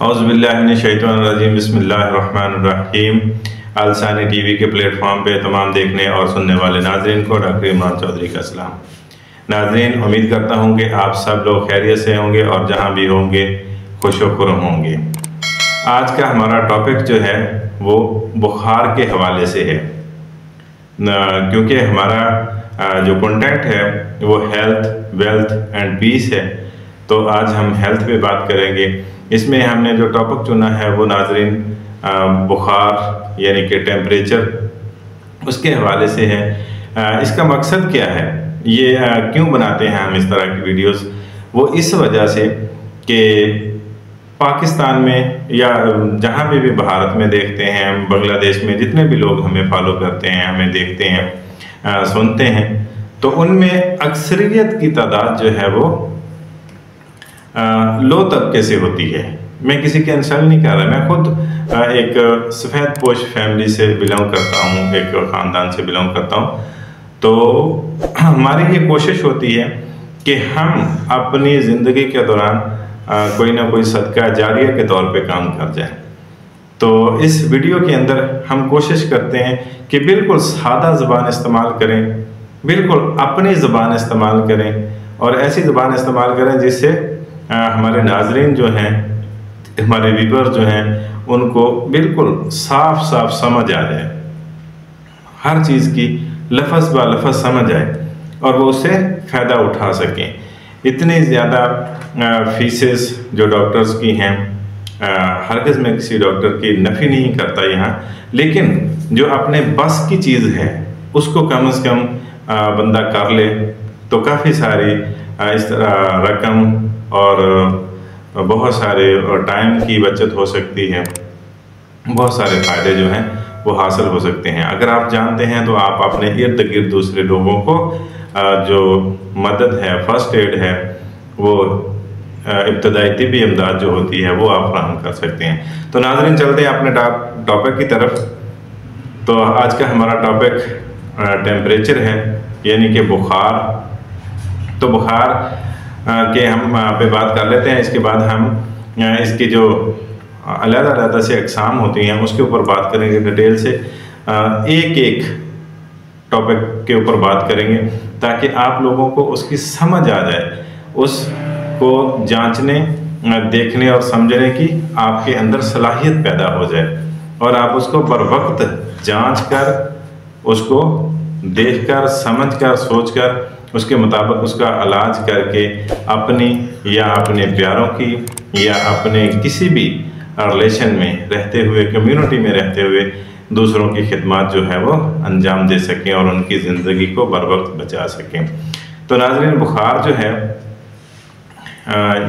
औज़ुबिल्लाहिमिनश्शैतानिर्रजीम बिस्मिल्लाहिर्रहमानिर्रहीम। Al Thani TV के platform पे तमाम देखने और सुनने वाले नाजरीन को डॉक्टर इमरान चौधरी का सलाम। नाजरीन, उम्मीद करता हूँ कि आप सब लोग खैरियत से होंगे और जहाँ भी होंगे खुश व खुर्म होंगे। आज का हमारा टॉपिक जो है वो बुखार के हवाले से है, क्योंकि हमारा जो कंटेंट है वो हेल्थ, वेल्थ एंड पीस है। तो आज हम हेल्थ पे बात करेंगे। इसमें हमने जो टॉपिक चुना है वो नाजरीन बुखार यानी कि टेम्परेचर, उसके हवाले से है। इसका मकसद क्या है, ये क्यों बनाते हैं हम इस तरह की वीडियोस? वो इस वजह से कि पाकिस्तान में या जहाँ भी भारत में देखते हैं, बांग्लादेश में जितने भी लोग हमें फॉलो करते हैं, हमें देखते हैं, सुनते हैं, तो उनमें अक्सरियत की तादाद जो है वो लो तबके से होती है। मैं किसी के इंसल्ट नहीं कर रहा, मैं खुद एक सफ़ेद पोश फैमिली से बिलोंग करता हूँ, एक ख़ानदान से बिलोंग करता हूँ। तो हमारी ये कोशिश होती है कि हम अपनी ज़िंदगी के दौरान कोई ना कोई सदका जारिया के तौर पे काम कर जाए। तो इस वीडियो के अंदर हम कोशिश करते हैं कि बिल्कुल सादा ज़बान इस्तेमाल करें, बिल्कुल अपनी ज़बान इस्तेमाल करें और ऐसी ज़बान इस्तेमाल करें जिससे हमारे नाजरीन जो हैं, हमारे व्यूअर जो हैं, उनको बिल्कुल साफ साफ समझ आ जाए, हर चीज़ की लफ्ज़ ब लफ्ज़ समझ आए और वो उससे फ़ायदा उठा सकें। इतनी ज़्यादा फीसेस जो डॉक्टर्स की हैं, हरगिज़ में किसी डॉक्टर की नफ़ी नहीं करता यहाँ, लेकिन जो अपने बस की चीज़ है उसको कम से कम बंदा कर ले तो काफ़ी सारी इस तरह रकम और बहुत सारे टाइम की बचत हो सकती है, बहुत सारे फ़ायदे जो हैं वो हासिल हो सकते हैं। अगर आप जानते हैं तो आप अपने इर्द गिर्द दूसरे लोगों को जो मदद है, फर्स्ट एड है, वो इब्तदाई तिब्बी इमदाद जो होती है वो आप फराहम कर सकते हैं। तो नाज़रीन, चलते हैं अपने टॉपिक की तरफ। तो आज का हमारा टॉपिक टेम्परेचर है, यानी कि बुखार। तो बुखार के हम पे बात कर लेते हैं। इसके बाद हम इसकी जो अलग-अलग से अक़साम होती हैं उसके ऊपर बात करेंगे डिटेल से, एक एक टॉपिक के ऊपर बात करेंगे ताकि आप लोगों को उसकी समझ आ जाए, उसको जांचने, देखने और समझने की आपके अंदर सलाहियत पैदा हो जाए और आप उसको बर वक्त जांच कर, उसको देख कर, समझ कर, सोच कर उसके मुताबिक उसका इलाज करके अपनी या अपने प्यारों की या अपने किसी भी रिलेशन में रहते हुए, कम्युनिटी में रहते हुए दूसरों की खिदमत जो है वो अंजाम दे सकें और उनकी ज़िंदगी को बर वक्त बचा सकें। तो नाज़रीन, बुखार जो है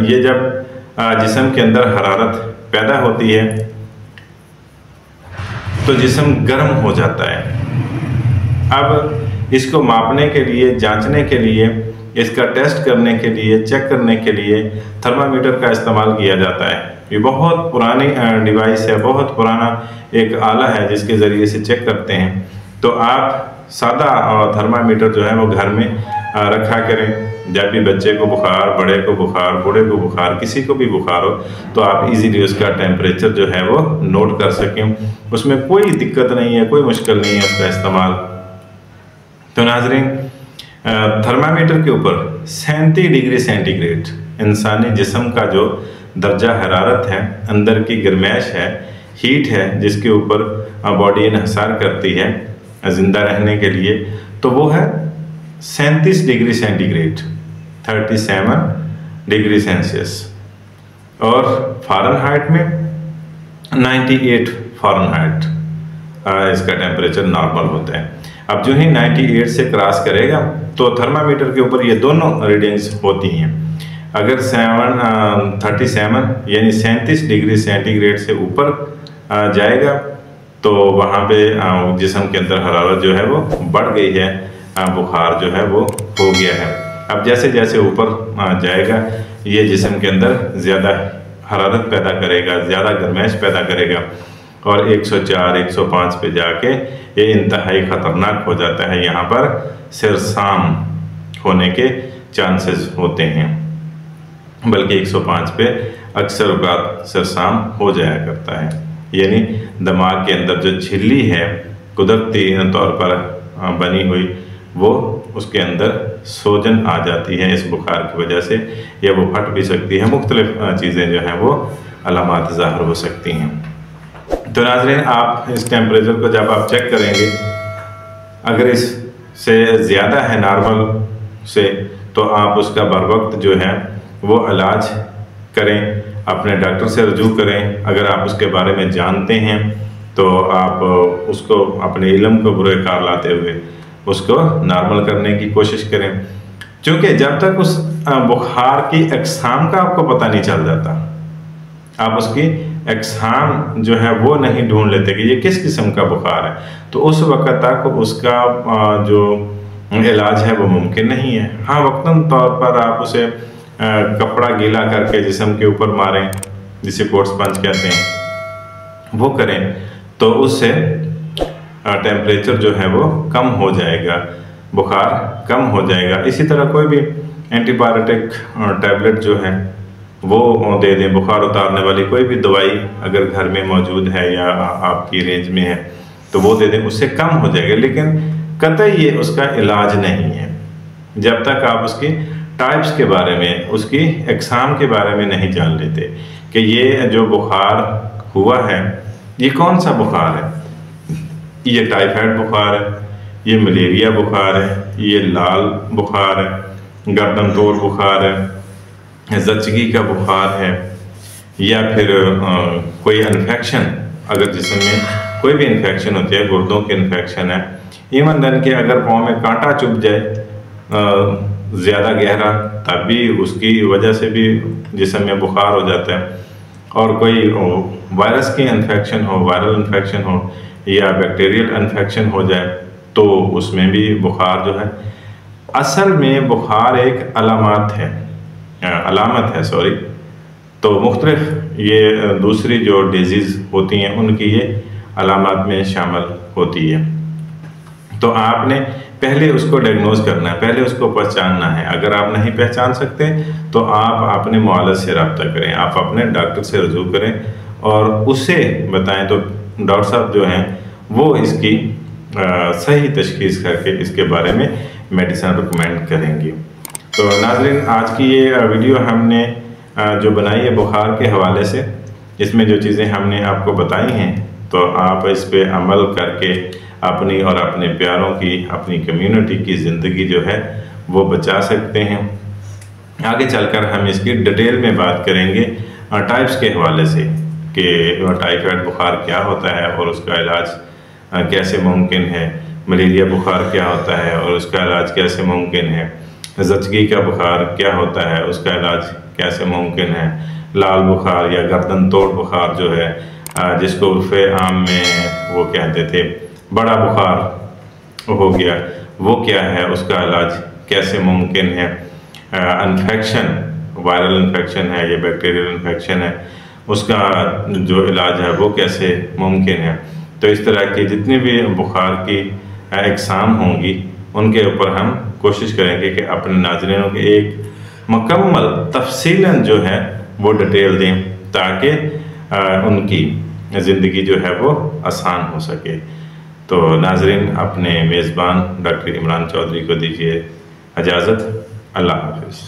ये जब जिस्म के अंदर हरारत पैदा होती है तो जिस्म गर्म हो जाता है। अब इसको मापने के लिए, जांचने के लिए, इसका टेस्ट करने के लिए, चेक करने के लिए थर्मामीटर का इस्तेमाल किया जाता है। ये बहुत पुरानी डिवाइस है, बहुत पुराना एक आला है जिसके ज़रिए से चेक करते हैं। तो आप सादा थर्मामीटर जो है वो घर में रखा करें। जब भी बच्चे को बुखार, बड़े को बुखार, बूढ़े को बुखार, किसी को भी बुखार हो तो आप इजीली उसका टेम्परेचर जो है वो नोट कर सकें। उसमें कोई दिक्कत नहीं है, कोई मुश्किल नहीं है उसका इस्तेमाल। तो नाज़रीन, थर्मामीटर के ऊपर 37 डिग्री सेंटीग्रेड इंसानी जिस्म का जो दर्जा हरारत है, अंदर की गर्माइश है, हीट है, जिसके ऊपर बॉडी इन्हिसार करती है ज़िंदा रहने के लिए, तो वो है 37 डिग्री सेंटीग्रेड, 37 डिग्री सेल्सियस। और फ़ारेनहाइट में 98 फ़ारेनहाइट इसका टेम्परेचर नॉर्मल होता है। अब जो ही 98 से क्रॉस करेगा तो थर्मामीटर के ऊपर ये दोनों रीडिंग्स होती हैं। अगर 37 यानी 37 डिग्री सेंटीग्रेड से ऊपर जाएगा तो वहाँ पे जिस्म के अंदर हरारत जो है वो बढ़ गई है, बुखार जो है वो हो गया है। अब जैसे जैसे ऊपर जाएगा ये जिस्म के अंदर ज़्यादा हरारत पैदा करेगा, ज़्यादा गर्माइश पैदा करेगा और 104, 105 पे जाके ये इंतहाई ख़तरनाक हो जाता है। यहाँ पर सिरसाम होने के चांसेस होते हैं, बल्कि 105 पे अक्सर औक़ात सरसाम हो जाया करता है, यानी दिमाग के अंदर जो झिल्ली है कुदरती तौर पर बनी हुई, वो उसके अंदर सोजन आ जाती है इस बुखार की वजह से, या वो फट भी सकती है। मुख्तलिफ चीज़ें जो हैं वो अलामात ज़ाहिर हो सकती हैं। तो नाज़रीन, आप इस टेम्परेचर को जब आप चेक करेंगे, अगर इससे ज़्यादा है नॉर्मल से, तो आप उसका बर वक्त जो है वो इलाज करें, अपने डॉक्टर से रजू करें। अगर आप उसके बारे में जानते हैं तो आप उसको अपने इल्म को बुरे कार लाते हुए उसको नॉर्मल करने की कोशिश करें, क्योंकि जब तक उस बुखार की अक़साम का आपको पता नहीं चल जाता, आप उसकी अक़साम जो है वो नहीं ढूंढ लेते कि ये किस किस्म का बुखार है, तो उस वक्त तक उसका जो इलाज है वो मुमकिन नहीं है। हाँ, वक्तन तौर पर आप उसे कपड़ा गीला करके जिस्म के ऊपर मारें, जिसे कोट स्पंज कहते हैं, वो करें, तो उससे टेम्परेचर जो है वो कम हो जाएगा, बुखार कम हो जाएगा। इसी तरह कोई भी एंटीबायोटिक टैबलेट जो है वो दे दें, बुखार उतारने वाली कोई भी दवाई अगर घर में मौजूद है या आपकी रेंज में है तो वो दे दें, उससे कम हो जाएगा। लेकिन कतई ये उसका इलाज नहीं है जब तक आप उसकी टाइप्स के बारे में, उसकी अक़साम के बारे में नहीं जान लेते कि ये जो बुखार हुआ है ये कौन सा बुखार है। ये टाइफाइड बुखार है, ये मलेरिया बुखार है, ये लाल बुखार है, गर्दन तोड़ बुखार है, ज़चगी का बुखार है, या फिर कोई इन्फेक्शन, अगर जिस्म में कोई भी इन्फेक्शन होती है, गुर्दों की इन्फेक्शन है, इवन देन कि अगर पाँव में कांटा चुभ जाए ज़्यादा गहरा, तब भी उसकी वजह से भी जिस्म में बुखार हो जाता है। और कोई वायरस की इन्फेक्शन हो, वायरल इन्फेक्शन हो या बैक्टीरियल इन्फेक्शन हो जाए तो उसमें भी बुखार जो है, असल में बुखार एक अलामत है सॉरी। तो मुख्तलिफ ये दूसरी जो डिजीज़ होती हैं उनकी ये अलामत में शामिल होती है। तो आपने पहले उसको डायग्नोज करना है, पहले उसको पहचानना है। अगर आप नहीं पहचान सकते तो आप अपने मुआलिज से रब्ता करें, आप अपने डॉक्टर से रजू करें और उसे बताएं, तो डॉक्टर साहब जो हैं वो इसकी सही तशख़ीस करके इसके बारे में मेडिसिन रिकमेंड करेंगे। तो नाज़रीन, आज की ये वीडियो हमने जो बनाई है बुखार के हवाले से, इसमें जो चीज़ें हमने आपको बताई हैं, तो आप इस पे अमल करके अपनी और अपने प्यारों की, अपनी कम्युनिटी की ज़िंदगी जो है वो बचा सकते हैं। आगे चलकर हम इसकी डिटेल में बात करेंगे टाइप्स के हवाले से कि टाइफाइड बुखार क्या होता है और उसका इलाज कैसे मुमकिन है, मलेरिया बुखार क्या होता है और उसका इलाज कैसे मुमकिन है, ज़चगी का बुखार क्या होता है, उसका इलाज कैसे मुमकिन है, लाल बुखार या गर्दन तोड़ बुखार जो है जिसको उर्फ़े आम में वो कहते थे बड़ा बुखार हो गया, वो क्या है, उसका इलाज कैसे मुमकिन है, इन्फेक्शन, वायरल इन्फेक्शन है या बैक्टीरियल इन्फेक्शन है, उसका जो इलाज है वो कैसे मुमकिन है। तो इस तरह की जितनी भी बुखार की अक़साम होंगी उनके ऊपर हम कोशिश करेंगे कि अपने नाज़रीनों के एक मुकम्मल तफसीलन जो है वो डिटेल दें, ताकि उनकी ज़िंदगी जो है वो आसान हो सके। तो नाज़रीन, अपने मेज़बान डॉक्टर इमरान चौधरी को दीजिए इजाज़त। अल्लाह हाफ़िज़।